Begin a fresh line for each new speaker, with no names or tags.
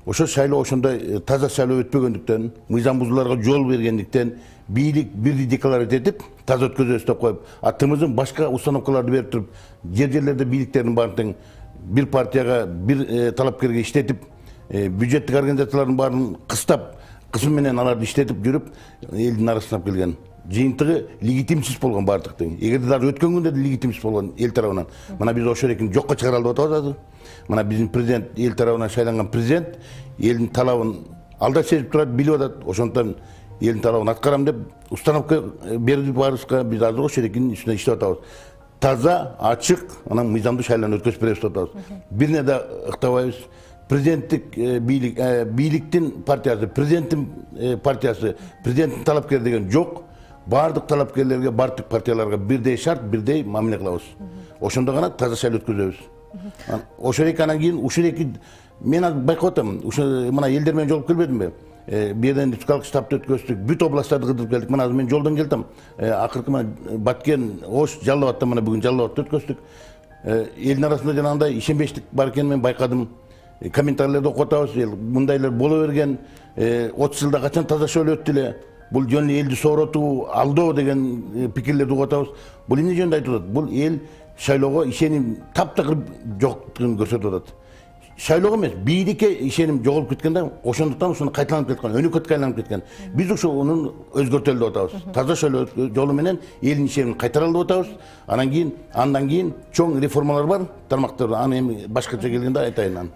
Ошо шайлоо ошондой таза шайлоо өтпөгөндүктөн, мыйзам бузууларга жол бергендиктен бийлик бирди декларат этип, таза өткөзөбүз деп коюп, атымыздын башка установкаларды берип туруп, жерлерде бийликтердин баарын бир партияга, бир талапкерге иштетип, бюджеттик организациялардын баарын кыстап, кысым менен аларды иштетип жүрүп, элдин арасына келген. Жыйынтыгы легитимсиз болгон бардыктын. Эгерде дагы өткөн күндө легитимсиз болгон эл тарабынан. Мына биз ошол экин жокко чыгара алып атабыз азыр. Мына биздин президент, эл тарабынан шайланган президент элдин талабын алда сезип турат, билип атат. Ошондон элдин талабын аткарам деп установка берди барыбызга. Биз азыр ошол экинин үстүнө иштеп атабыз. Таза, ачык, анан мыйзамдуу шайлоону өткөзүп беребиз деп атабыз. Бирине да ыктабайбыз. Президенттик бийликтин партиясы, президенттин партиясы, президенттин талапкери деген жок. Бардык талапкерлерге, бардык партияларга бирдей шарт, бирдей мамиле кылабыз. Ошондо гана таза шайлоо өткөзөбүз. Ошол эки анан кийин ушул эки мен байкап атам. Ушул мына элдер менен жолугуп келбедимби? Бирден республикалык штабты өткөздүк, бүт областтарды кыдырып келдик. Мына азыр мен жолдон келдим. Акыркы мына Баткен, Ош, Жалал Абадта мына бүгүн Жалал Абадта өткөздүк. Элдин арасында жанагындай ишенбештик бар экенин мен байкадым. Комментарийлерди окуп атабыз. Мындайлар боло берген, 30 жылда качан таза шайлоо өттү эле. Бул жөн элди сооротуу, алдоо деген пикирлерди угуп атабыз. Бул эмне жөнүндө айтып атат? Бул эл шайлоого ишеним таптакыр жоктугун көрсөтүп атат. Шайлоого эмес, бийликке ишеним жоголуп кеткен да, ошондуктан ушуну кайталанып кеткен, өнөкөткө айланып кеткен. Биз ушунун өзгөртөлү деп атабыз. Таза шайлоо жолу менен элдин ишенимин кайтаралы деп атабыз. Андан кийин чоң реформалар бар, тармактар. Аны эми башкача келгенде айтайын.